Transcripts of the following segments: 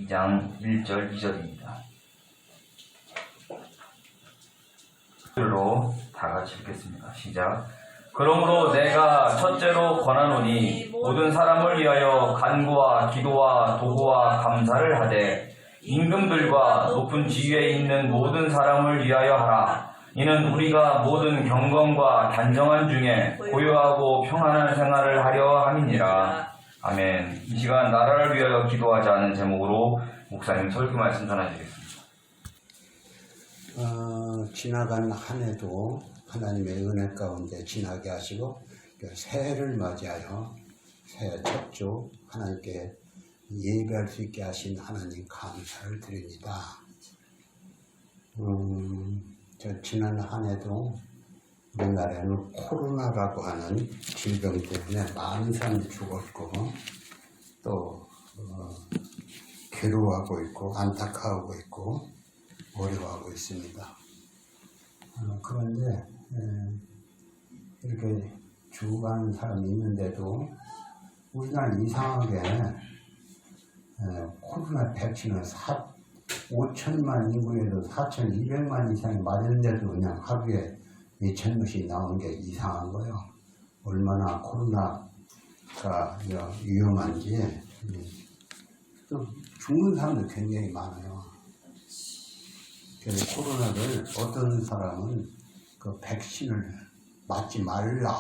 2장 1절 2절입니다. 글로 다 같이 읽겠습니다. 시작. 그러므로 내가 첫째로 권하노니 모든 사람을 위하여 간구와 기도와 도구와 감사를 하되 임금들과 높은 지위에 있는 모든 사람을 위하여 하라. 이는 우리가 모든 경건과 단정한 중에 고요하고 평안한 생활을 하려 함이니라. 아멘. 이 시간 나라를 위하여 기도하자 하는 제목으로 목사님 설교 말씀 전해드리겠습니다. 지나간 한 해도 하나님의 은혜 가운데 지나게 하시고 새해를 맞이하여 새해 첫 주 하나님께 예배할 수 있게 하신 하나님 감사를 드립니다. 지난 한 해도 우리나라에는 코로나라고 하는 질병 때문에 많은 사람들이 죽었고 또 괴로워하고 있고 안타까워하고 있고 어려워하고 있습니다. 그런데 이렇게 죽어가는 사람이 있는데도 우리나라 이상하게 코로나 백신을 5천만 인구에도 4,200만 이상이 맞았는데도 그냥 하루에 2,000명씩 나오는 게 이상한 거예요. 얼마나 코로나가 위험한지. 또 죽는 사람도 굉장히 많아요. 그래서 코로나를 어떤 사람은 그 백신을 맞지 말라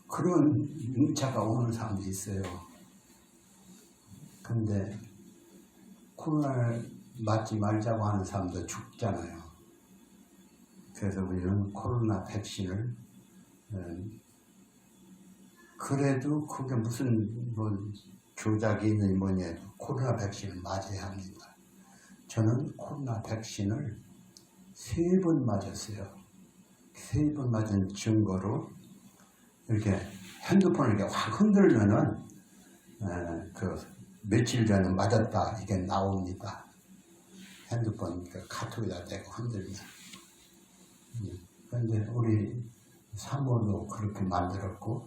그런 문자가 오는 사람도 있어요. 근데 코로나를 맞지 말자고 하는 사람도 죽잖아요. 그래서 우리는 코로나 백신을 그래도 그게 무슨 조작이 있는 뭐니 해도 코로나 백신을 맞아야 합니다. 저는 코로나 백신을 3번 맞았어요. 3번 맞은 증거로 이렇게 핸드폰을 이렇게 확 흔들면은 며칠 전에 맞았다 이게 나옵니다. 핸드폰 카톡에다 대고 흔들면. 그런데 우리 사모도 그렇게 만들었고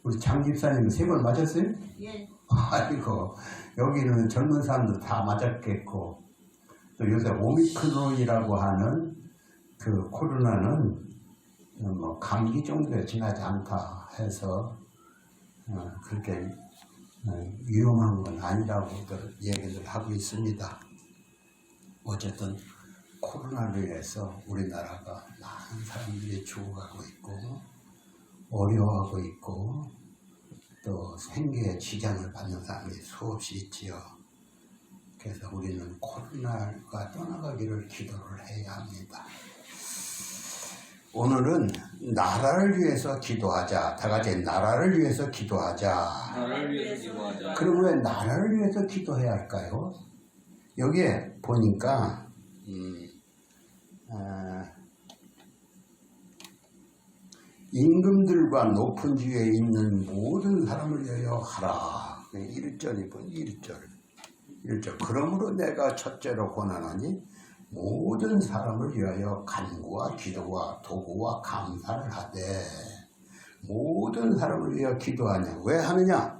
우리 장 집사님은 3번 맞았어요? 예. 아이고 여기는 젊은 사람도 다 맞았겠고 또 요새 오미크론이라고 하는 그 코로나는 뭐 감기 정도에 지나지 않다 해서 그렇게 위험한 건 아니라고들 얘기를 하고 있습니다. 어쨌든 코로나로 인해서 우리나라가 많은 사람들이 죽어가고 있고 어려워하고 있고 또 생계에 지장을 받는 사람이 수없이 있지요. 그래서 우리는 코로나가 떠나가기를 기도를 해야 합니다. 오늘은 나라를 위해서 기도하자. 다 같이 나라를 위해서 기도하자. 나라를 위해서 기도하자. 그럼 왜 나라를 위해서 기도해야 할까요? 여기에 보니까 임금들과 높은 지위에 있는 모든 사람을 위하여 하라. 1절이 본 1절. 그러므로 내가 첫째로 권하노니 모든 사람을 위하여 간구와 기도와 도구와 감사를 하되 모든 사람을 위하여 기도하냐. 왜 하느냐?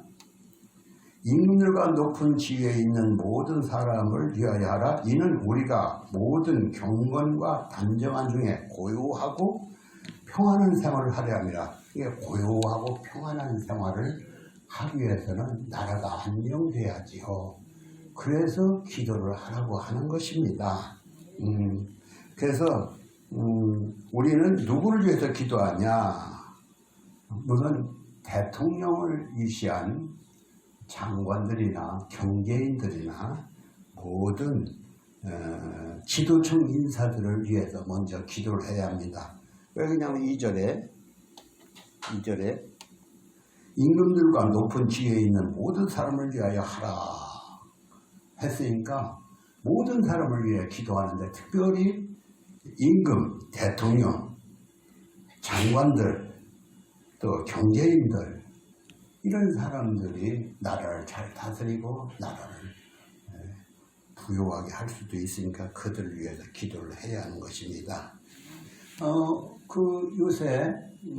임금들과 높은 지위에 있는 모든 사람을 위하여 하라. 이는 우리가 모든 경건과 단정한 중에 고요하고 평안한 생활을 하려 함이라. 이게 고요하고 평안한 생활을 하기 위해서는 나라가 안정돼야지요. 그래서 기도를 하라고 하는 것입니다. 그래서 우리는 누구를 위해서 기도하냐? 물론 대통령을 위시한 장관들이나 경제인들이나 모든 지도층 인사들을 위해서 먼저 기도를 해야 합니다. 왜 그냥 2절에 임금들과 높은 지위에 있는 모든 사람을 위하여 하라 했으니까 모든 사람을 위해 기도하는데 특별히 임금, 대통령, 장관들, 또 경제인들 이런 사람들이 나라를 잘 다스리고 나라를 부유하게 할 수도 있으니까 그들을 위해서 기도를 해야 하는 것입니다. 요새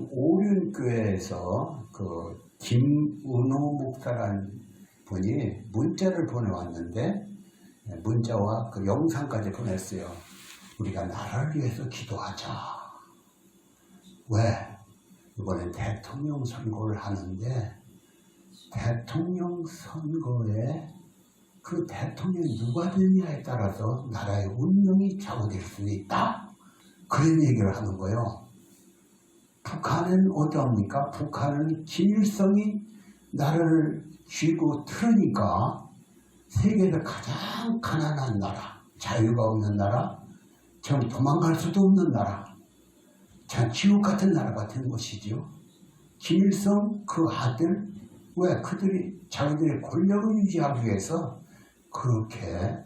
오륜교회에서 김은호 목사라는 분이 문자를 보내왔는데 문자와 그 영상까지 보냈어요. 우리가 나라를 위해서 기도하자. 왜? 이번에 대통령 선거를 하는데 대통령 선거에 그 대통령이 누가 되느냐에 따라서 나라의 운명이 좌우될 수 있다. 그런 얘기를 하는 거예요. 북한은 어떠합니까? 북한은 김일성이 나라를 쥐고 틀으니까 세계에서 가장 가난한 나라, 자유가 없는 나라, 전 도망갈 수도 없는 나라, 전 지옥 같은 나라가 된 것이지요. 김일성 그 아들, 왜 그들이 자기들의 권력을 유지하기 위해서 그렇게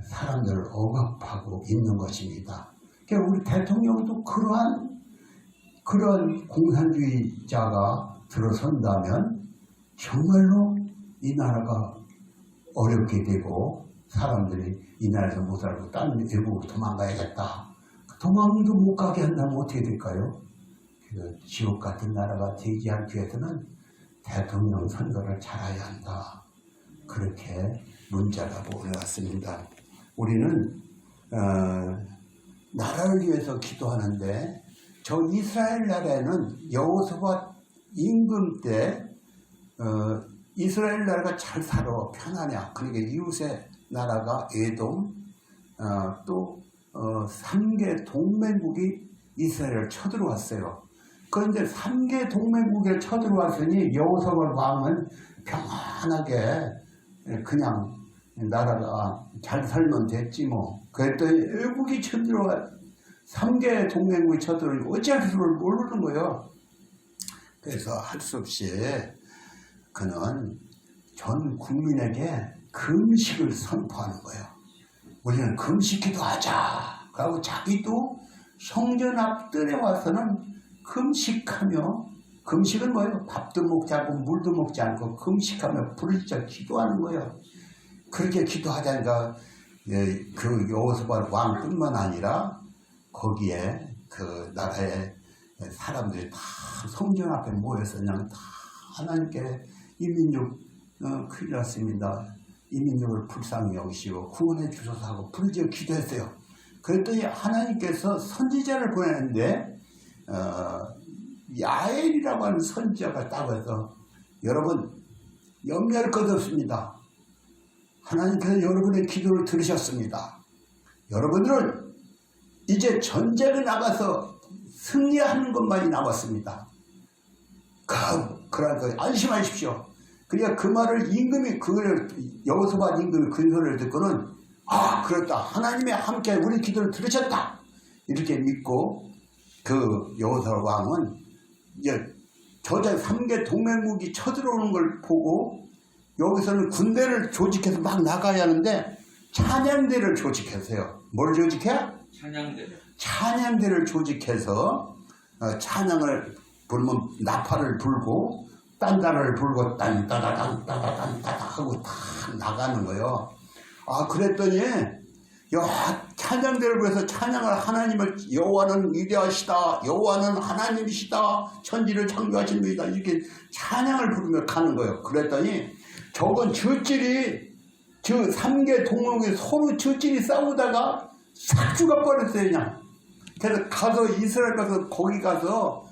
사람들을 억압하고 있는 것입니다. 그러니까 우리 대통령도 그런 공산주의자가 들어선다면 정말로 이 나라가 어렵게 되고 사람들이 이 나라에서 못 살고 다른 외국으로 도망가야겠다. 도망도 못 가게 한다면 어떻게 될까요? 그 지옥 같은 나라가 되지 않기 위해서는 대통령 선거를 잘해야 한다. 그렇게 문자가 보내왔습니다. 우리는 나라를 위해서 기도하는데 저 이스라엘 나라에는 여호수아 임금 때 이스라엘 나라가 잘 살아 편하냐. 그러니까 이웃의 나라가 에돔 또 3개 동맹국이 이스라엘을 쳐들어왔어요. 그런데 3개 동맹국에 쳐들어왔으니 여호수아 왕은 평안하게 그냥 나라가 잘 살면 됐지 뭐. 그랬더니 외국이 쳐들어와 3개 동맹국이 쳐들어오니 어찌할 줄을 모르는 거예요. 그래서 할 수 없이 그는 전 국민에게 금식을 선포하는 거예요. 우리는 금식기도 하자. 그리고 자기도 성전 앞들에 와서는 금식하며, 금식은 뭐예요? 밥도 먹지 않고 물도 먹지 않고 금식하며 부르짖어 기도하는 거예요. 그렇게 기도하자니까 그 여호수아 왕뿐만 아니라 거기에 그 나라의 사람들이 다 성전 앞에 모여서 그냥 다 하나님께 이 민족 큰일 났습니다. 이 민족을 불쌍히 여기시고 구원해 주소서 하고 부르짖어 기도했어요. 그랬더니 하나님께서 선지자를 보냈는데 야엘이라고 하는 선지자가 따고 해서 여러분 염려할 것 없습니다. 하나님께서 여러분의 기도를 들으셨습니다. 여러분들은 이제 전쟁에 나가서 승리하는 것만이 남았습니다. 그러니까 안심하십시오. 그러니까 그 말을 임금이 여호수아 임금이 그 소리를 듣고는 그렇다. 하나님이 함께 우리 기도를 들으셨다. 이렇게 믿고 그 여호수아 왕은 이제 저자 3개 동맹국이 쳐들어오는 걸 보고 여기서는 군대를 조직해서 막 나가야 하는데 찬양대를 조직했어요. 뭘 조직해? 찬양대를 조직해서 찬양을 부르면 나팔을 불고 딴따를 불고 딴따다딴따다딴따다 하고 다 나가는 거예요. 그랬더니 찬양대를 부해서 찬양을 하나님을 여호와는 위대하시다. 여호와는 하나님이시다. 천지를 창조하신 분이다. 이렇게 찬양을 부르며 가는 거예요. 그랬더니 저건 저질이 저 3개 동맹이 서로 저질이 싸우다가 싹 죽어버렸어요. 그냥. 그래서 가서 이스라엘 가서 거기 가서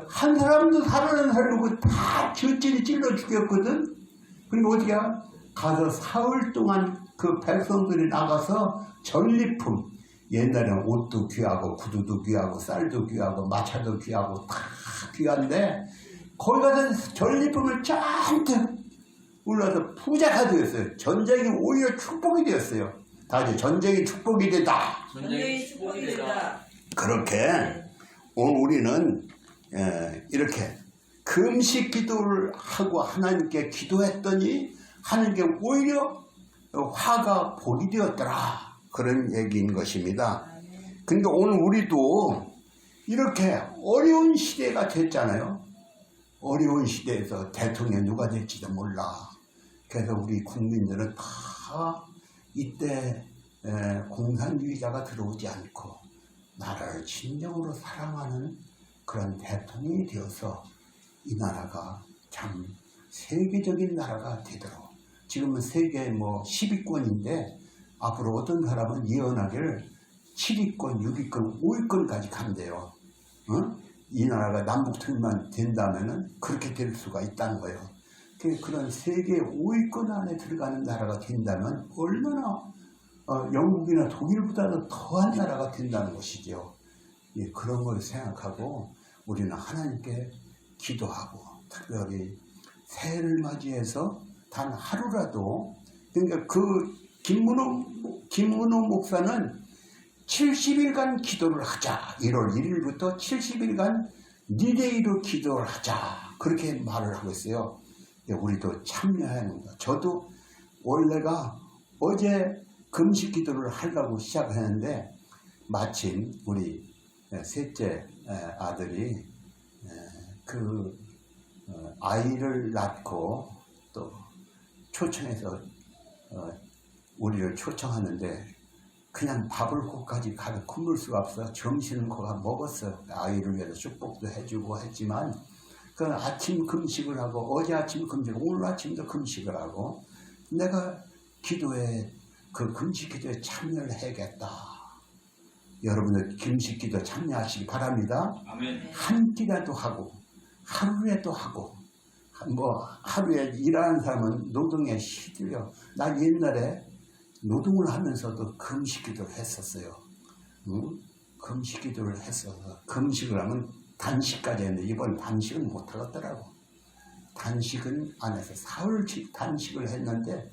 한 사람도 살아난 살고 다 저질이 찔러 죽였거든. 그러니까 어떻게 가서 사흘 동안 그 백성들이 나가서 전리품, 옛날에는 옷도 귀하고 구두도 귀하고 쌀도 귀하고 마차도 귀하고 다 귀한데 거기 가서 전리품을 잔뜩 올라서 부자가 되었어요. 전쟁이 오히려 축복이 되었어요. 다시 전쟁이 축복이 되다. 전쟁이 축복이 되다. 그렇게 우리는 이렇게 금식 기도를 하고 하나님께 기도했더니 하나님께 오히려 화가 복이 되었더라. 그런 얘기인 것입니다. 그러니까 오늘 우리도 이렇게 어려운 시대가 됐잖아요. 어려운 시대에서 대통령 누가 될지도 몰라. 그래서 우리 국민들은 다 이때 공산주의자가 들어오지 않고 나라를 진정으로 사랑하는 그런 대통령이 되어서 이 나라가 참 세계적인 나라가 되도록. 지금은 세계 뭐 10위권인데 앞으로 어떤 사람은 예언하기를 7위권, 6위권, 5위권까지 간대요. 이 나라가 남북통일만 된다면은 그렇게 될 수가 있다는 거예요. 그런 세계 5위권 안에 들어가는 나라가 된다면 얼마나 영국이나 독일보다도 더한 나라가 된다는 것이죠. 예, 그런 걸 생각하고 우리는 하나님께 기도하고 특별히 새해를 맞이해서 단 하루라도 그러니까 그 김문호 목사는 70일간 기도를 하자. 1월 1일부터 70일간 니데이로 기도를 하자. 그렇게 말을 하고 있어요. 우리도 참여해야 합니다. 저도 원래가 어제 금식 기도를 하려고 시작했는데 마침 우리 셋째 아들이 그 아이를 낳고 또 초청해서 우리를 초청하는데 그냥 밥을 꼭까지 가득 굶을 수가 없어. 점심은 거가 먹었어요. 아이를 위해서 축복도 해주고 했지만 그 아침 금식을 하고 어제 아침 금식, 오늘 아침도 금식을 하고 내가 기도에 그 금식 기도에 참여를 해야겠다. 여러분들 금식 기도 참여하시기 바랍니다. 아멘. 한 끼라도 하고 하루에도 하고 뭐 하루에 일하는 사람은 노동에 시들려. 나 옛날에 노동을 하면서도 금식 기도를 했었어요. 금식 기도를 했어서 금식을 하면 단식까지 했는데 이번 단식은 못하겠더라고. 단식은 안 해서 사흘치 단식을 했는데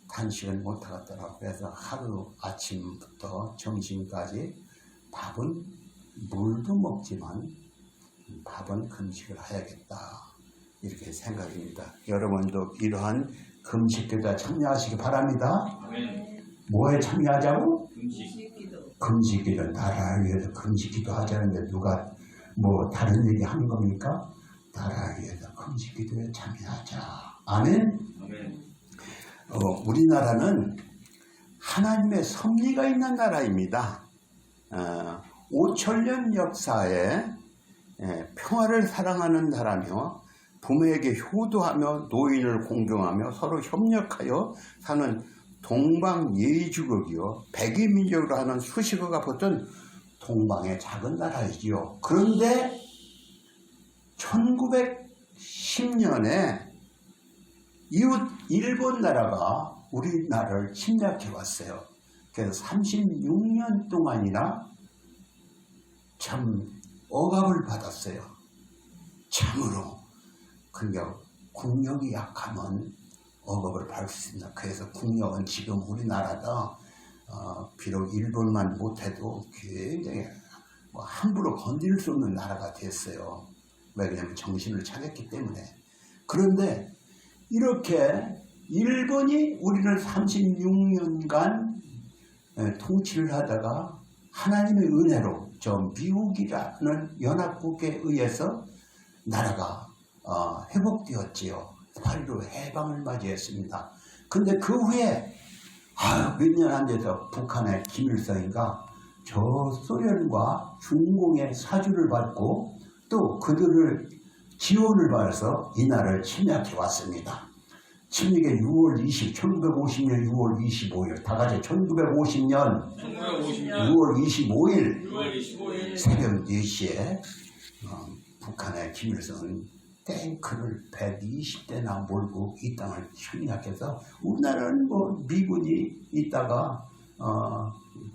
단식은 못하겠더라고. 그래서 하루 아침부터 점심까지 밥은 물도 먹지만 밥은 금식을 해야겠다. 이렇게 생각입니다. 여러분도 이러한 금식기도에 참여하시기 바랍니다. 아멘. 뭐에 참여하자고? 금식. 금식기도. 나라를 위해서 금식기도 하자는데 누가 뭐 다른 얘기 하는 겁니까? 나라를 위해서 금식기도에 참여하자. 아멘. 아멘. 우리나라는 하나님의 섭리가 있는 나라입니다. 5천년 역사에 평화를 사랑하는 나라며 부모에게 효도하며 노인을 공경하며 서로 협력하여 사는 동방예의주국이요 백이민족으로 하는 수식어가 붙은 동방의 작은 나라이지요. 그런데 1910년에 이웃 일본 나라가 우리나라를 침략해 왔어요. 그래서 36년 동안이나 참 억압을 받았어요. 참으로. 그러니까 국력이 약하면 억압을 받을 수 있습니다. 그래서 국력은 지금 우리나라가 비록 일본만 못해도 굉장히 함부로 건드릴 수 없는 나라가 됐어요. 왜냐하면 정신을 차렸기 때문에. 그런데 이렇게 일본이 우리를 36년간 통치를 하다가 하나님의 은혜로 저 미국이라는 연합국에 의해서 나라가 회복되었지요. 8.15 해방을 맞이했습니다. 근데 그 후에 몇 년 안 돼서 북한의 김일성이가 저 소련과 중공의 사주를 받고 또 그들을 지원을 받아서 이 나라를 침략해 왔습니다. 침략이 1950년 6월 25일 다 같이 1950년 6월 25일 새벽 4시에 북한의 김일성은 탱크를 120대나 몰고 이 땅을 침략해서 우리나라는 뭐 미군이 있다가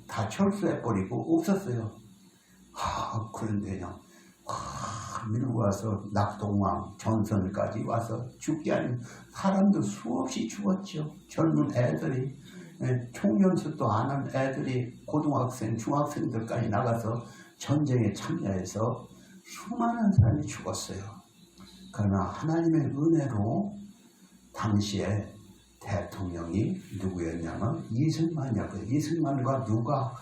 다 철수해버리고 없었어요. 그런데 그냥 밀고 와서 낙동강 전선까지 와서 죽지 않은 사람도 수없이 죽었죠. 젊은 애들이 총연습도 안 한 애들이 고등학생, 중학생들까지 나가서 전쟁에 참여해서 수많은 사람이 죽었어요. 그러나 하나님의 은혜로 당시에 대통령이 누구였냐면 이승만이었고요. 이승만과 누가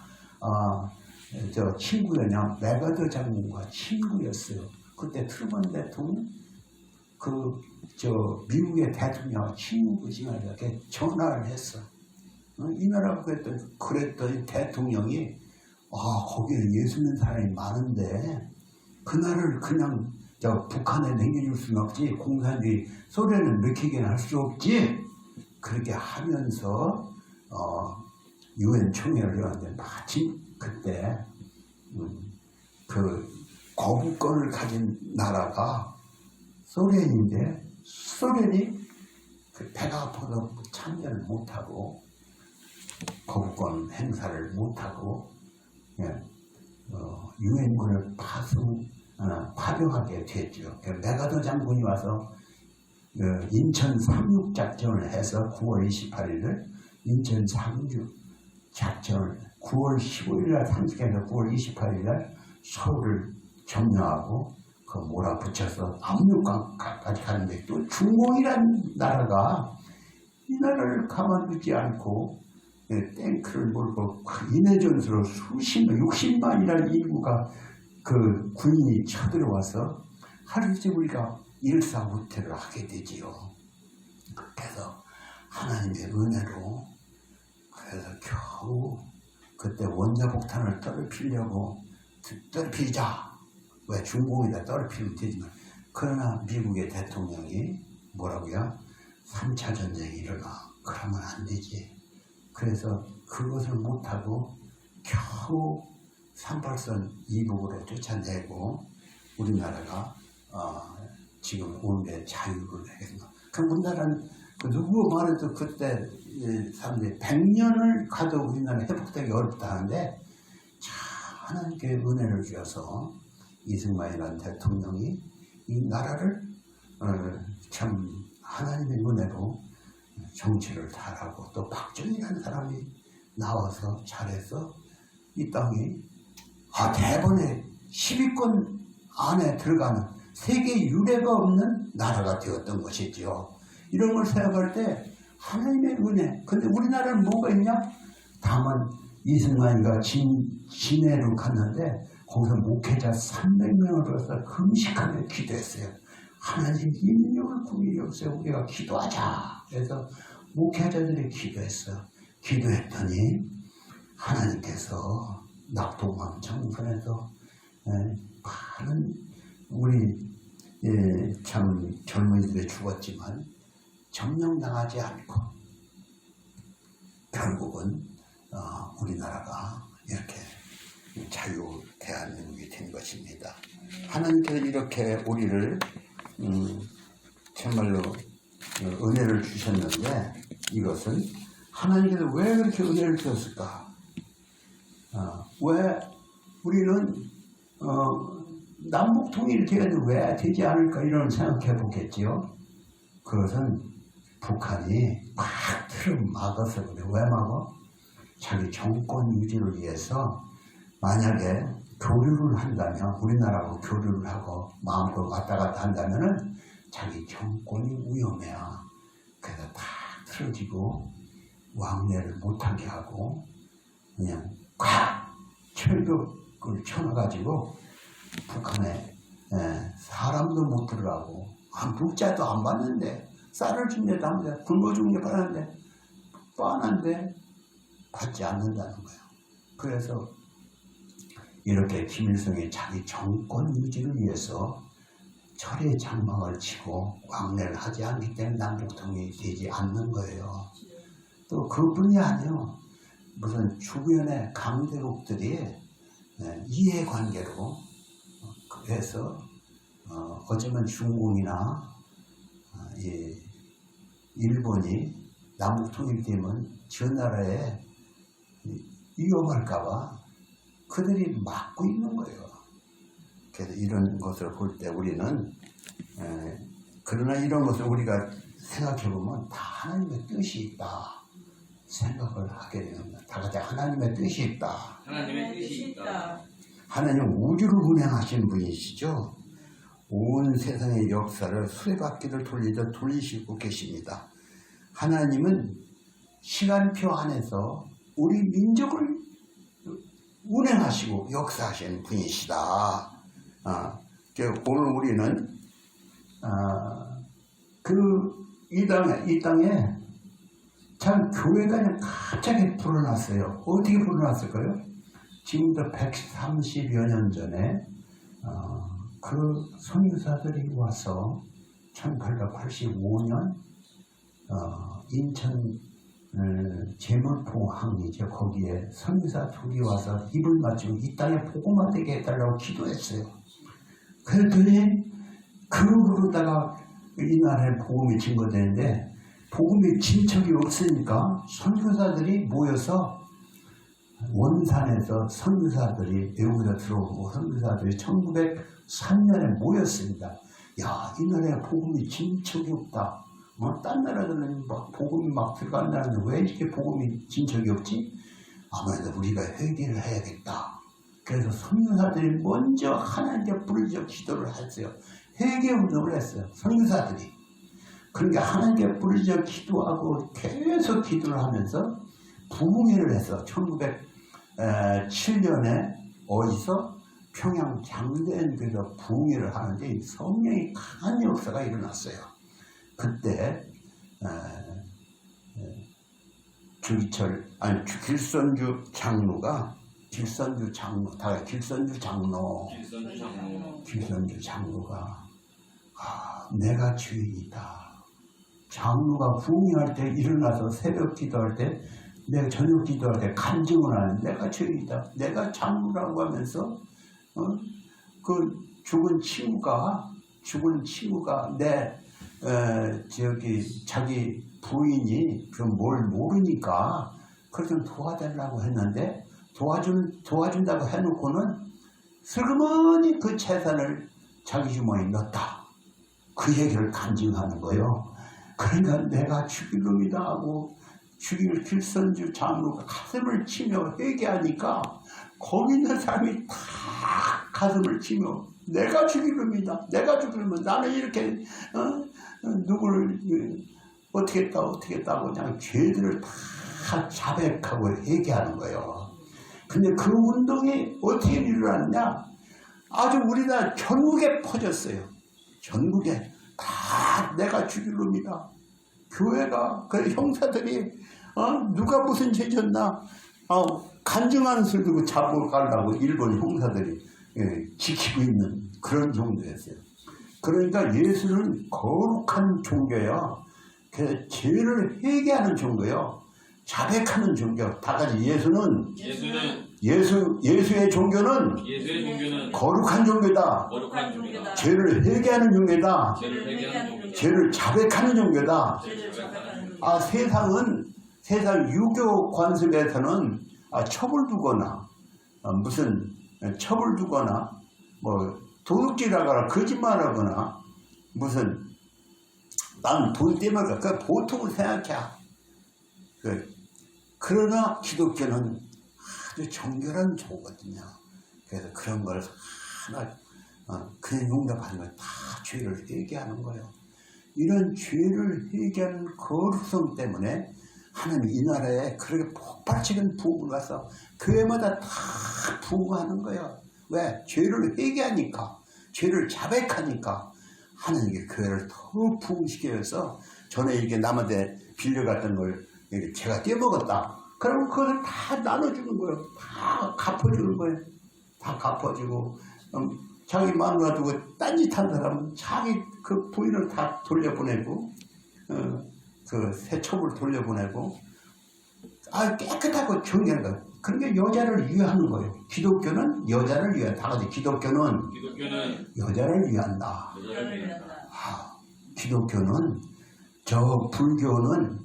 저 친구였냐? 메가더 장군과 친구였어요. 그때 트루먼 대통령 미국의 대통령과 친구지가 이렇게 전화를 했어. 이 나라가 그랬더니 대통령이 거기에 예수 믿는 사람이 많은데 그날을 그냥 저 북한에 남겨줄 수는 없지. 공산주의 소련은 먹히게는 할 수 없지. 그렇게 하면서 유엔 총회를 열었는데 마침 그때 그 거부권을 가진 나라가 소련인데 소련이 그 배가 아파서 참여를 못하고 거부권 행사를 못하고 유엔군을 파병하게 됐죠. 메가더 장군이 와서 인천 상륙 작전을 해서 9월 28일을 인천 상륙 작전을 9월 15일 날 상륙해서 9월 28일 날 서울을 점령하고 그 몰아붙여서 압록강까지 가는데 또 중공이란 나라가 이 나라를 가만두지 않고 탱크를 몰고 인해전술로 수십만 60만이라는 인구가 그 군인이 쳐들어와서 하루 종일 우리가 일사후퇴를 하게 되지요. 그래서 하나님의 은혜로 그래서 겨우 그때 원자폭탄을 떨어뜨리자. 왜 중공에다 떨어뜨리면 되지만 그러나 미국의 대통령이 뭐라고요? 3차 전쟁이 일어나. 그러면 안 되지. 그래서 그것을 못하고 겨우 38선 이북으로 쫓아내고 우리나라가 지금 온데 자유를 하겠습니다. 그럼 우리나라는 누구 말해도 그때 사람들이 100년을 가도 우리나라 회복되기 어렵다 하는데 하나님께 은혜를 주셔서 이승만이라는 대통령이 이 나라를 참 하나님의 은혜로 정치를 잘하고 또 박정희라는 사람이 나와서 잘해서 이 땅이 대번에 10위권 안에 들어가는 세계 유례가 없는 나라가 되었던 것이지요. 이런 걸 생각할 때 하나님의 은혜. 근데 우리나라는 뭐가 있냐? 다만 이승만이가 진해로 갔는데 거기서 목회자 300명을 불러서 금식하며 기도했어요. 하나님 인명을 구일이 없어요. 우리가 기도하자. 그래서 목회자들이 기도했더니 하나님께서 낙동강 정선에서 많은 우리 참 젊은이들이 죽었지만 점령당하지 않고 결국은 우리나라가 이렇게 자유 대한민국이 된 것입니다. 하나님께서 이렇게 우리를 정말로 은혜를 주셨는데 이것은 하나님께서 왜 그렇게 은혜를 주셨을까? 왜 우리는 남북 통일이 되어도 왜 되지 않을까 이런 생각해 보겠지요. 그것은 북한이 막 틀을 막아서 그래. 왜 막아? 자기 정권 유지를 위해서 만약에 교류를 한다면 우리나라하고 교류를 하고 마음껏 왔다 갔다 한다면은 자기 정권이 위험해요. 그래서 다 틀어지고 왕래를 못하게 하고 그냥 꽉 철벽을 쳐놔가지고 북한에 사람도 못 들어가고 물자도 안 받는데 쌀을 준대도 하는데 굶어 죽는 게 뻔한데 받지 않는다는 거예요. 그래서 이렇게 김일성이 자기 정권 유지를 위해서 철의 장막을 치고 왕래를 하지 않기 때문에 남북통일이 되지 않는 거예요. 또 그뿐이 아니에요. 무슨 주변의 강대국들이 이해관계로 그래서 어쩌면 중공이나 일본이 남북통일되면 저 나라에 위험할까봐 그들이 막고 있는 거예요. 그래서 이런 것을 볼 때 우리는 그러나 이런 것을 우리가 생각해보면 다 하나님의 뜻이 있다 생각을 하게 됩니다. 다 같이 하나님의 뜻이 있다. 하나님의 뜻이 있다. 하나님 우주를 운행하신 분이시죠. 온 세상의 역사를 수레바퀴를 돌리시고 계십니다. 하나님은 시간표 안에서 우리 민족을 운행하시고 역사하시는 분이시다. 오늘 우리는 이 땅에 참 교회가 그냥 갑자기 불어났어요. 어떻게 불어났을까요? 지금부터 130여 년 전에 그 선교사들이 와서 1885년 인천 제물포항이죠. 거기에 선교사 둘이 와서 입을 맞추고 이 땅에 복음화 되게 해달라고 기도했어요. 그랬더니 그 후로다가 이 나라에 복음이 증거되는데 복음이 진척이 없으니까 선교사들이 모여서 원산에서 선교사들이 외국에서 들어오고 선교사들이 1903년에 모였습니다. 야, 이 나라에 복음이 진척이 없다. 딴 나라들은 막 복음이 막 들어간다는데 왜 이렇게 복음이 진척이 없지? 아무래도 우리가 회개를 해야겠다. 그래서 선교사들이 먼저 하나님께 부르짖어 기도를 했어요. 회개 운동을 했어요. 선교사들이. 그러니까 하나님께 부르짖어 기도하고 계속 기도를 하면서 부흥회를 해서 1907년에 어디서 평양 장대인교에서 부흥회를 하는데 성령이 강한 역사가 일어났어요. 그때 길선주 장로가 길선주 장로가 내가 주인이다. 장로가 부흥회할 때 일어나서 새벽 기도할 때 내가 저녁 기도할 때 간증을 하는 내가 주인이다. 내가 장로라고 하면서 그 죽은 친구가 내 자기 부인이 그 뭘 모르니까 그걸 좀 도와달라고 했는데 도와준다고 해놓고는 슬그머니 그 재산을 자기 주머니에 넣었다. 그 얘기를 간증하는 거예요. 그러니까 내가 죽일 놈이다 하고 죽일 길선주 장로가 가슴을 치며 회개하니까 거기 있는 사람이 다 가슴을 치며 내가 죽일 놈이다. 내가 죽일 놈이다. 나는 이렇게 누구를 어떻게 했다고 그냥 죄들을 다 자백하고 회개하는 거예요. 근데 그 운동이 어떻게 일어났냐? 아주 우리나라 전국에 퍼졌어요. 전국에 다 내가 죽일 놈이다. 교회가 그 형사들이 누가 무슨 죄 졌나 간증하는 소리 듣고 잡고 가려고 일본 형사들이 지키고 있는 그런 정도였어요. 그러니까 예수는 거룩한 종교야. 그래서 죄를 회개하는 종교요. 자백하는 종교. 다 같이 예수의 종교는 거룩한 종교다. 죄를 회개하는 종교다. 죄를 자백하는 종교다. 세상 유교 관습에서는 첩을 두거나 뭐 도둑질하거나 거짓말하거나 무슨 난 돈 때문에 그 보통을 생각해. 그러나 기독교는 아주 정결한 종거든요. 그래서 그런 걸 하나 그냥 용납하는 걸 다 죄를 회개하는 거예요. 이런 죄를 회개하는 거룩성 때문에 하나님 이 나라에 그렇게 폭발적인 부흥을 가서 교회마다 다 부흥하는 거예요. 왜? 죄를 회개하니까, 죄를 자백하니까 하나님께 교회를 더 부흥시켜서 전에 이게 남한테 빌려갔던 걸 제가 떼먹었다. 그러면 그걸 다 나눠주는 거예요. 다 갚아주는 거예요. 다 갚아주고 자기 마누라 두고 딴짓한 사람은 자기 그 부인을 다 돌려보내고 그 세첩을 돌려보내고 깨끗하고 정리하는 거예요. 그러니까 여자를 위하는 거예요. 기독교는 여자를 위해 다 같이 기독교는 여자를 위한다. 기독교는 불교는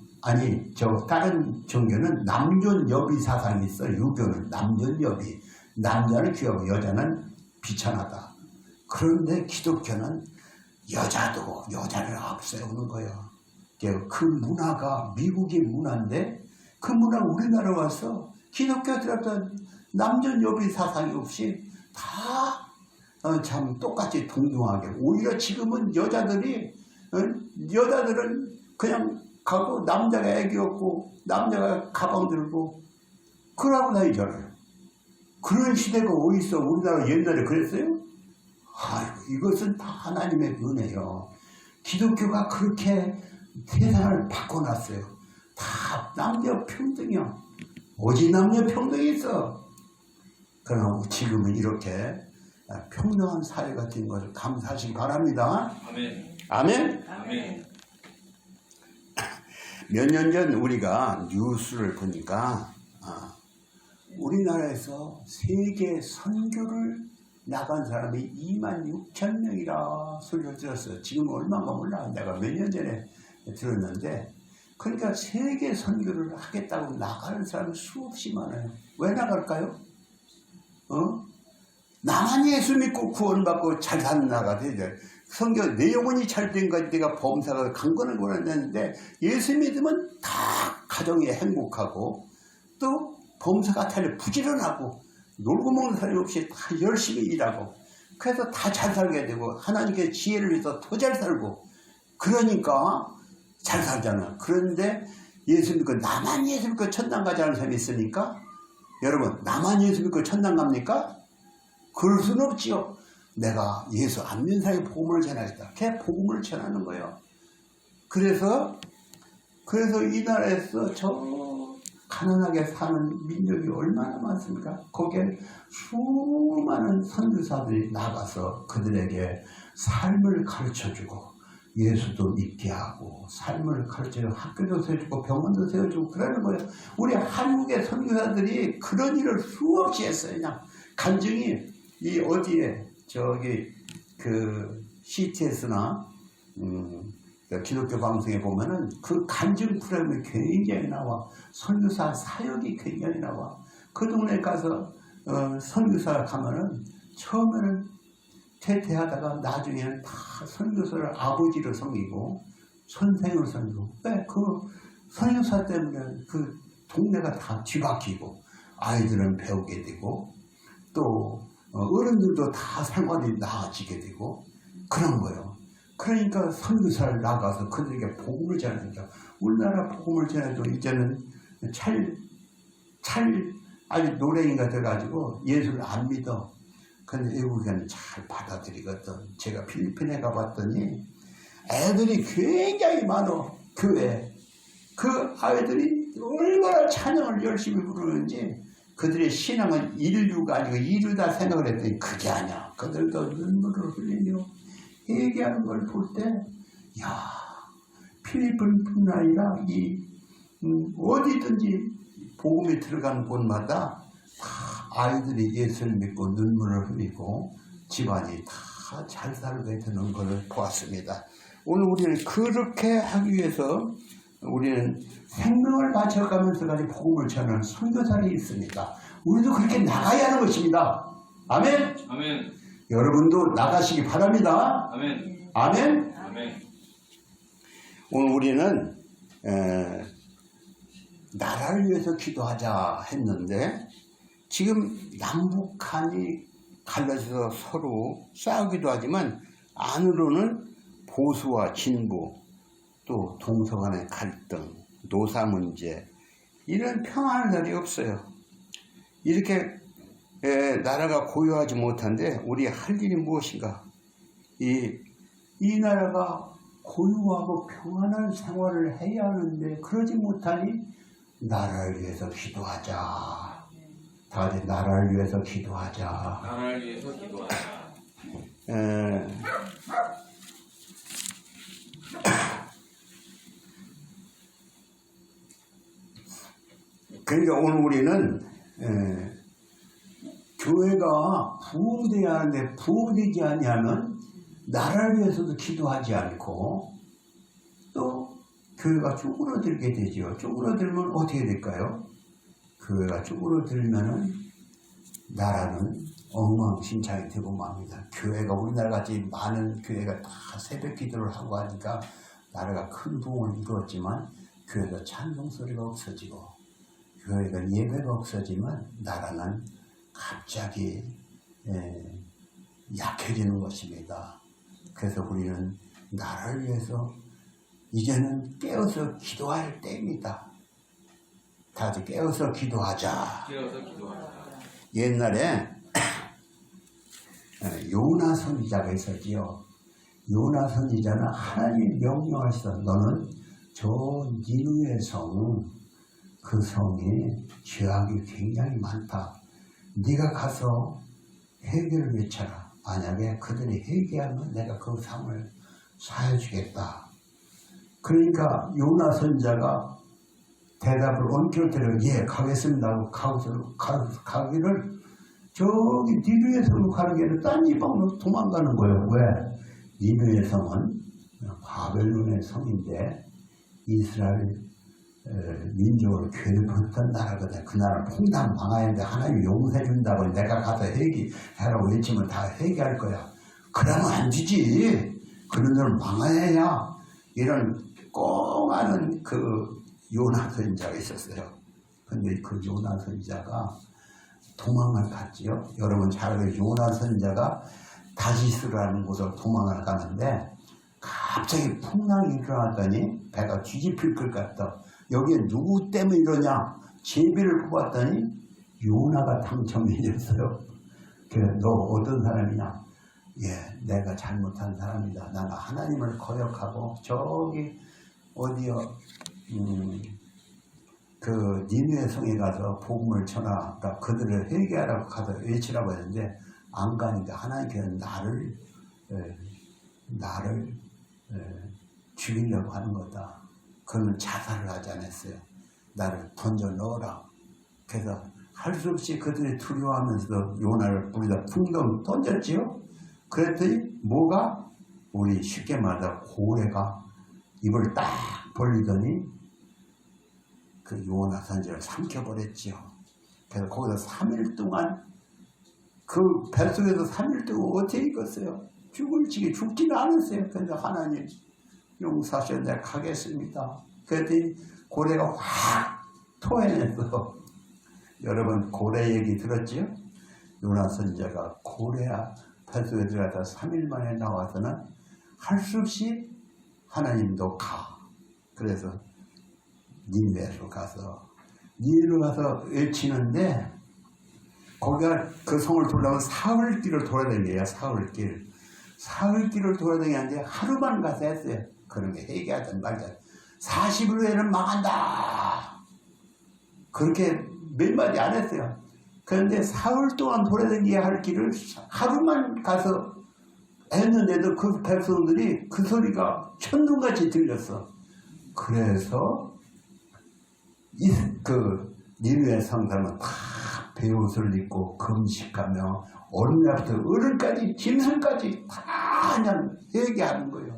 다른 종교는 남존여비 사상이 있어요. 유교는 남존여비. 남자는 귀하고 여자는 비천하다. 그런데 기독교는 여자를 앞세우는 거예요. 그 문화가 미국의 문화인데 그 문화 우리나라 와서 기독교들한테 남존여비 사상이 없이 다 참 똑같이 동등하게. 오히려 지금은 여자들은 그냥 가고 남자가 애기 없고 남자가 가방 들고 그러고 다니잖아요. 그런 시대가 어디 있어? 우리나라 옛날에 그랬어요? 이것은 다 하나님의 은혜요. 기독교가 그렇게 세상을 바꿔놨어요. 다 남녀 평등이요. 오직 남녀 평등이 있어. 그러나 지금은 이렇게 평등한 사회가 된 것을 감사하시기 바랍니다. 아멘. 아멘. 아멘. 몇 년 전 우리가 뉴스를 보니까 우리나라에서 세계 선교를 나간 사람이 26,000명이라 소리를 들었어요. 지금 얼마인가 몰라. 내가 몇 년 전에 들었는데, 그러니까 세계 선교를 하겠다고 나가는 사람이 수없이 많아요. 왜 나갈까요? 나만 예수 믿고 구원받고 잘 사는 나라가 돼야 돼. 성경 내 영혼이 잘된 것까지 내가 범사가 강건을 원했는데, 예수 믿으면 다 가정이 행복하고 또 범사가 달려 부지런하고 놀고 먹는 사람이 없이 다 열심히 일하고, 그래서 다 잘 살게 되고 하나님께 지혜를 위해서 더 잘 살고, 그러니까 잘 살잖아. 그런데 예수 믿고 나만 예수 믿고 천당 가지 않은 사람이 있으니까, 여러분 나만 예수 믿고 천당 갑니까? 그럴 수는 없지요. 내가 예수 안 믿는 사람이 복음을 전하겠다. 걔 복음을 전하는 거예요. 그래서 이 나라에서 저 가난하게 사는 민족이 얼마나 많습니까? 거기에 수많은 선교사들이 나가서 그들에게 삶을 가르쳐주고 예수도 믿게 하고 삶을 가르쳐주고 학교도 세워주고 병원도 세워주고 그러는 거예요. 우리 한국의 선교사들이 그런 일을 수없이 했어요. 그냥 간증이 이 어디에 저기 그 CTS나 기독교 방송에 보면은 그 간증 프로그램이 굉장히 나와. 선교사 사역이 굉장히 나와. 그 동네 가서 선교사 가면은 처음에는 퇴퇴하다가 나중에는 다 선교사를 아버지로 섬기고 선생으로 섬기고, 왜? 그 선교사 때문에 그 동네가 다 뒤바뀌고 아이들은 배우게 되고 또 어른들도 다 생활이 나아지게 되고 그런 거예요. 그러니까 선교사를 나가서 그들에게 복음을 전하니까, 우리나라 복음을 전해도 이제는 아주 노랭이가 돼가지고 예수를 안 믿어. 근데 외국에는 잘 받아들이거든. 제가 필리핀에 가봤더니 애들이 굉장히 많어. 교회에. 그 아이들이 얼마나 찬양을 열심히 부르는지, 그들의 신앙은 인류가 아니고 이루다 생각을 했더니 그게 아니야. 그들도 눈물을 흘리며 얘기하는 걸 볼 때, 야, 필리핀뿐 아니라 어디든지 복음이 들어가는 곳마다 다 아이들이 예수를 믿고 눈물을 흘리고 집안이 다 잘 살게 되는 것을 보았습니다. 오늘 우리는 그렇게 하기 위해서 우리는 생명을 바쳐가면서까지 복음을 전하는 선교사들이 있습니다. 우리도 그렇게 나가야 하는 것입니다. 아멘. 아멘. 여러분도 나가시기 바랍니다. 아멘. 아멘. 아멘. 오늘 우리는 나라를 위해서 기도하자 했는데, 지금 남북한이 갈라져서 서로 싸우기도 하지만 안으로는 보수와 진보, 또 동서 간의 갈등, 노사 문제, 이런 평안한 날이 없어요. 이렇게 나라가 고요하지 못한데 우리 할 일이 무엇인가? 이 나라가 고요하고 평안한 생활을 해야 하는데 그러지 못하니 나라를 위해서 기도하자. 다 같이 나라를 위해서 기도하자. 나라를 위해서 기도하자. 그러니까 오늘 우리는 교회가 부흥돼야 하는데 부흥되지 아니하면 나라를 위해서도 기도하지 않고 또 교회가 쪼그러들게 되죠. 쪼그러들면 어떻게 될까요? 교회가 쪼그러들면은 나라는 엉망진창이 되고 맙니다. 교회가 우리나라같이 많은 교회가 다 새벽 기도를 하고 하니까 나라가 큰 부흥을 이루었지만 교회가 찬송 소리가 없어지고 교회가 예배가 없어지면 나라는 갑자기 약해지는 것입니다. 그래서 우리는 나라를 위해서 이제는 깨어서 기도할 때입니다. 다들 깨어서 기도하자. 깨어서 기도하자. 옛날에 요나 선지자가 있었지요. 요나 선지자는 하나님이 명령하시던, 너는 저 니느웨 성, 그 성에 죄악이 굉장히 많다. 네가 가서 회개를 외쳐라. 만약에 그들이 회개하면 내가 그 상을 사해주겠다. 그러니까 요나 선지자가 대답을 엉켜대려 예 가겠습니다 하고 가기를 저기 니느웨 성으로 가는 게 아니라 딴 지방으로 도망가는 거예요. 왜? 니느웨 성은 바벨론의 성인데 이스라엘 민족을 괴롭혔던 나라거든. 그 나라 풍당 망하는데 하나님 용서해 준다고 내가 가서 회개하라고 외치면 다 회개할 거야. 그러면 안 되지. 그런 놈을 망해야 이런 꽁하는 그 요나 선지자가 있었어요. 근데 그 요나 선지자가 도망을 갔지요. 여러분 잘 알아요. 요나 선지자가 다시스라는 곳으로 도망을 가는데 갑자기 풍랑이 일어났더니 배가 뒤집힐 것 같다. 여기에 누구 때문에 이러냐? 제비를 뽑았더니 요나가 당첨이 됐어요. 그래, 너 어떤 사람이냐? 예, 내가 잘못한 사람이다. 나는 하나님을 거역하고 저기 어디요? 그 니느웨 성에 가서 복음을 전하, 그러니까 그들을 회개하라고 가서 외치라고 했는데 안 가니까 하나님께서 나를 죽이려고 하는 거다. 그러면 자살을 하지 않았어요. 나를 던져 넣어라. 그래서 할 수 없이 그들이 두려워하면서도 요나를 뿌리다 풍덩 던졌지요. 그랬더니 뭐가? 우리 쉽게 말하자 고래가 입을 딱 벌리더니 그 요나 선지자를 삼켜버렸지요. 그래서 거기서 3일 동안 그 뱃속에서 3일 동안 어떻게 익었어요? 죽을 지게 죽지는 않았어요. 그래서 하나님 용서하셔 내가 가겠습니다. 그랬더니 고래가 확 토해냈어. 여러분 고래 얘기 들었지요? 요나 선지자가 고래야 뱃속에 들어가서 3일 만에 나와서는 할 수 없이 하나님도 가. 그래서 니느웨로 가서 외치는데 거기가 그 성을 돌아오면 사흘길을 돌아다녀요. 사흘길을 돌아다니는데 하루만 가서 했어요. 그런 게 회개하든 말든 40일 후에는 망한다. 그렇게 몇 마디 안 했어요. 그런데 사흘 동안 돌아다녀야 할 길을 하루만 가서 했는데도 그 백성들이 그 소리가 천둥같이 들렸어. 그래서 그 니느웨 성 사람은 다 베옷을 입고 금식하며 어린애부터 어른까지 짐승까지 다 그냥 회개하는 거예요.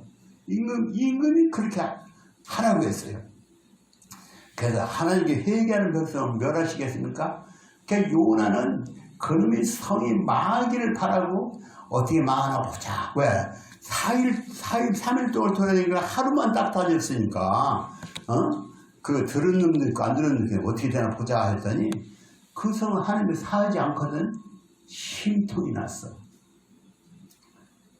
임금이 그렇게 하라고 했어요. 그래서 하나님께 회개하는 백성을 멸하시겠습니까? 그러니까 요나는 그놈의 성이 망하기를 바라고 어떻게 망하나 보자. 왜? 3일 동안 돌아다니니까 하루만 딱 다녔으니까 그 들은 놈도 있고 안 들은 놈도 있고 어떻게 되나 보자 했더니 그 성은 하나님이 사하지 않거든. 심통이 났어.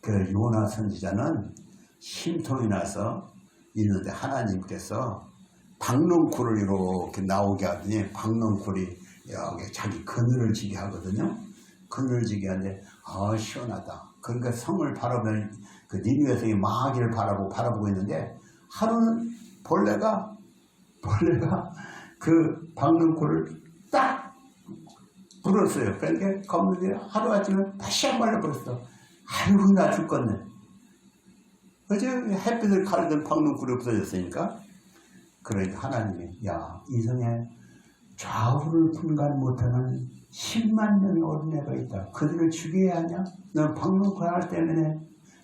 그 요나 선지자는 심통이 나서 있는데 하나님께서 박넝쿨을 이렇게 나오게 하더니 박넝쿨이 여기 자기 그늘을 지게 하거든요. 그늘을 지게 하는데 시원하다. 그러니까 성을 바라보는 그 니느웨 성이 망하기를 바라보고 있는데 하루는 벌레가 그 박넝쿨을 딱 불었어요. 그러니까 검은게 하루아침에 다시 한 발로 불었어. 아이고 나 죽겠네. 어제 햇빛을 가르던 박넝쿨이 없어졌으니까. 그러니까 하나님이 이 성에 좌우를 분간 못하는 10만 명의 어린애가 있다. 그들을 죽여야 하냐? 넌 박농쿨 하나 때문에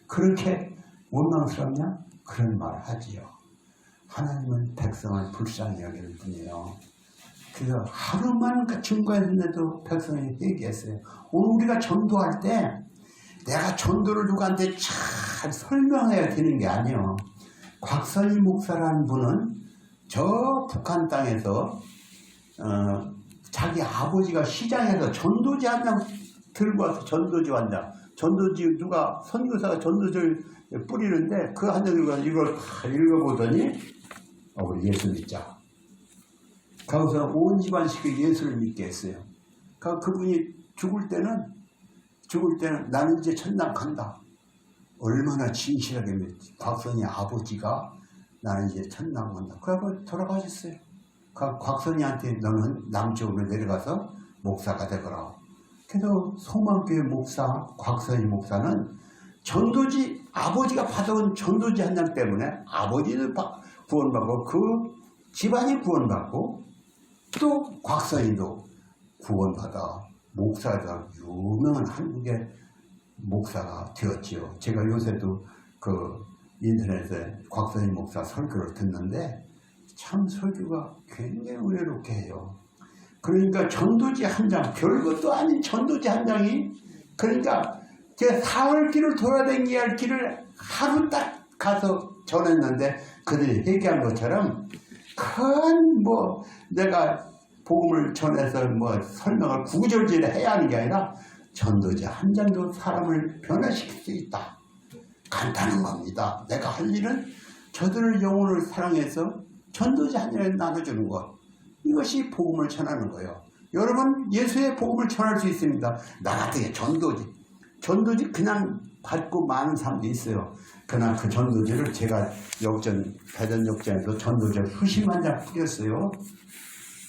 그렇게 원망스럽냐? 그런 말을 하지요. 하나님은 백성을 불쌍히 여기는 분이에요. 그래서 하루만 증거했는데도 백성이 회개했어요. 오늘 우리가 전도할 때 내가 전도를 누구한테 잘 설명해야 되는 게 아니에요. 곽선희 목사라는 분은 저 북한 땅에서 자기 아버지가 시장에서 전도지 한 장 들고 와서 전도지 한 장. 전도지 누가 선교사가 전도지를 뿌리는데 그 한 장 들고 와서 이걸 다 읽어보더니 우리 예수 믿자. 거기서 온 집안식이 예수를 믿게 했어요. 그분이 죽을 때는 나는 이제 천당 간다. 얼마나 진실하게 믿지. 곽선희 아버지가 나는 이제 천당 간다. 그래서 돌아가셨어요. 곽선희한테 너는 남쪽으로 내려가서 목사가 되거라. 그래서 소망교회 목사 곽선희 목사는 전도지 아버지가 받아온 전도지 한 장 때문에 아버지는 구원받고 그 집안이 구원받고 또 곽선희도 구원받아 목사가 유명한 한국의 목사가 되었지요. 제가 요새도 그 인터넷에 곽선희 목사 설교를 듣는데 참 설교가 굉장히 은혜롭게 해요. 그러니까 전도지 한 장, 별것도 아닌 전도지 한 장이, 그러니까 제 사흘길을 돌아다니게 할 길을 하루 딱 가서 전했는데 그들이 얘기한 것처럼 큰 뭐 내가 복음을 전해서 뭐 설명을 구구절절히 해야 하는 게 아니라 전도지 한 장도 사람을 변화시킬 수 있다. 간단한 겁니다. 내가 할 일은 저들을 영혼을 사랑해서 전도지 한 장을 나눠주는 것. 이것이 복음을 전하는 거예요. 여러분 예수의 복음을 전할 수 있습니다. 나 같은 게 전도지 그냥 받고 많은 사람도 있어요. 그러나 그 전도지를 제가 대전 역전에서 전도지를 수십만 장 뿌렸어요.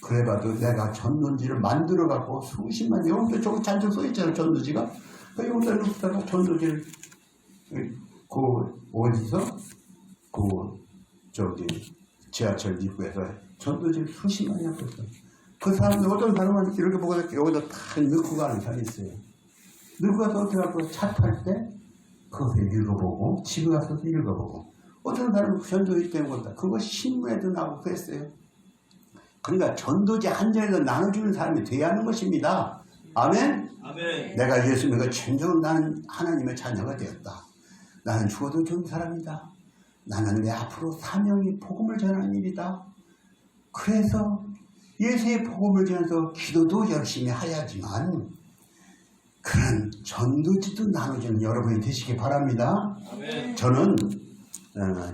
그래봐도 내가 전도지를 만들어갖고 수십만 장, 여기도 저기 잔뜩 써있잖아요. 전도지가. 여기다 놓다가 전도지를 어디서 지하철 입구에서 전도지를 수십만 장 뿌렸어요. 그 사람들 어떤 사람은 이렇게 보고 여기다 다 넣고 가는 사람이 있어요. 넣고 가서 어떻게 하고 차 탈 때 그것을 읽어보고 집에 가서도 읽어보고 어떤 사람은 전도지 때문에 그거 신문에도 나오고 그랬어요. 그러니까 전도지 한 장에서 나눠주는 사람이 돼야 하는 것입니다. 아멘? 아멘. 내가 예수 믿고 진정으로 나는 하나님의 자녀가 되었다. 나는 죽어도 좋은 사람이다. 나는 내 앞으로 사명이 복음을 전하는 일이다. 그래서 예수의 복음을 전해서 기도도 열심히 해야지만 그런 전도지도 나눠주는 여러분이 되시기 바랍니다. 아멘. 저는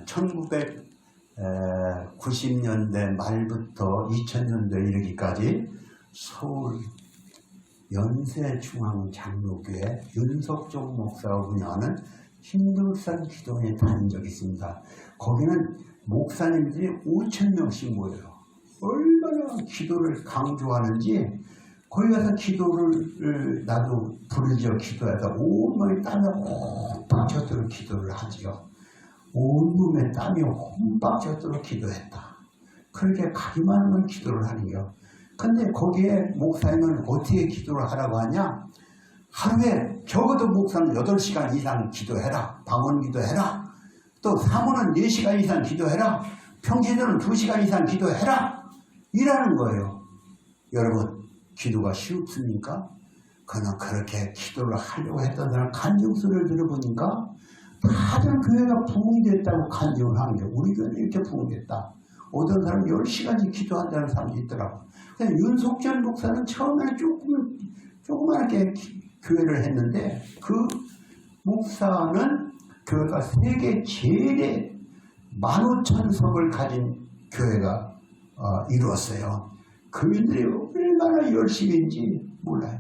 1990년대 말부터 2000년대 이르기까지 서울 연세중앙장로교회 윤석종 목사가 운영하는 힘들산 기도원에 다닌 적이 있습니다. 거기는 목사님들이 5,000명씩 모여요. 얼마나 기도를 강조하는지 거기 가서 기도를 나도 부르짖어 기도하다 온몸에 땀이 홈박 젖도록 기도를 하지요. 온몸에 땀이 홈박 젖도록 기도했다. 그렇게 가기만 하면 기도를 하는겨. 근데 거기에 목사님은 어떻게 기도를 하라고 하냐? 하루에 적어도 목사는 8시간 이상 기도해라. 방언 기도해라. 또 사모는 4시간 이상 기도해라. 평시에는 2시간 이상 기도해라. 이라는 거예요. 여러분 기도가 쉽습니까? 그러나 그렇게 기도를 하려고 했던 사람 간증소리를 들어보니까 다들 교회가 부흥이 됐다고 간증을 하는 게 우리 교회는 이렇게 부흥됐다. 어떤 사람은 10시간씩 기도한다는 사람도 있더라고. 윤석전 목사는 처음에는 조그맣게 교회를 했는데 그 목사는 교회가 세계 제일의 15,000석을 가진 교회가 이루었어요. 그분들이 얼마나 열심인지 몰라요.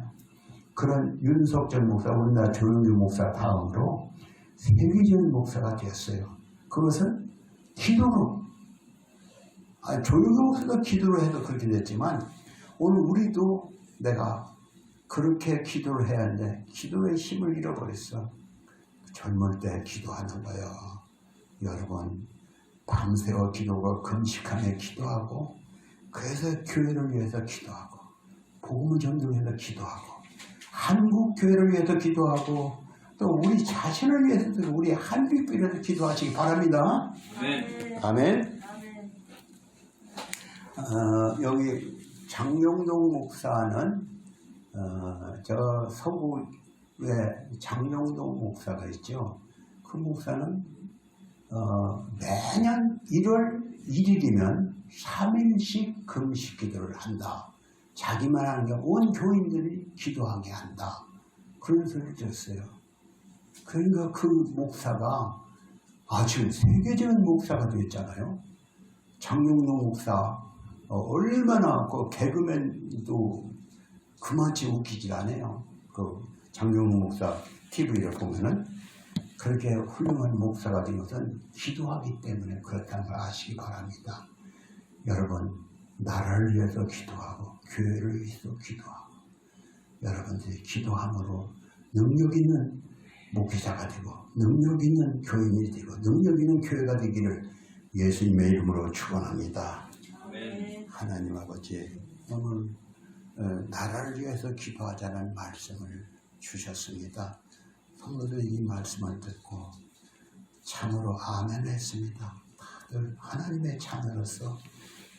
그런 윤석전 목사, 우리나라 조용규 목사 다음으로 세계적인 목사가 되었어요. 그것은 기도로, 조용규 목사가 기도로 해도 그렇게 됐지만 오늘 우리도 내가 그렇게 기도를 해야 하는데 기도의 힘을 잃어버렸어. 젊을 때 기도하는 거예요. 여러분 밤새워 기도하고 금식하며 기도하고 그래서 교회를 위해서 기도하고 복음을 전도해서 기도하고 한국 교회를 위해서 기도하고 또 우리 자신을 위해서도 우리 한빛교회에서 기도하시기 바랍니다. 아멘. 아멘. 여기 장용동 목사는 저 서구에 장용동 목사가 있죠. 그 목사는 매년 1월 1일이면 3일씩 금식 기도를 한다. 자기만 하는 게 온 교인들이 기도하게 한다. 그런 소리를 들었어요. 그러니까 그 목사가 지금 세계적인 목사가 됐잖아요. 장용동 목사 얼마나 그 개그맨도 그만치 웃기질 않아요. 그 장용동 목사 TV를 보면은 그렇게 훌륭한 목사가 된 것은 기도하기 때문에 그렇다는 걸 아시기 바랍니다. 여러분 나라를 위해서 기도하고 교회를 위해서 기도하고 여러분들이 기도함으로 능력 있는 목회자가 되고 능력 있는 교인이 되고 능력 있는 교회가 되기를 예수님의 이름으로 축원합니다. 하나님 아버지, 오늘 나라를 위해서 기도하자는 말씀을 주셨습니다. 성도들이 이 말씀을 듣고 참으로 아멘 했습니다. 다들 하나님의 자녀로서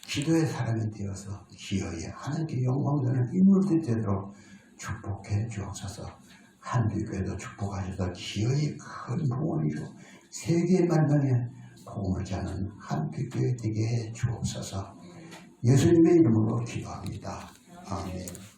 기도의 사람이 되어서 기어이 하나님께 영광되는 인물들이 되도록 축복해 주옵소서. 한빛교회도 축복하셔서 기어이 큰 복을 이루 세계 만방에 복을 자는 한빛교회 되게 해 주옵소서. 예수님의 이름으로 기도합니다. 아멘.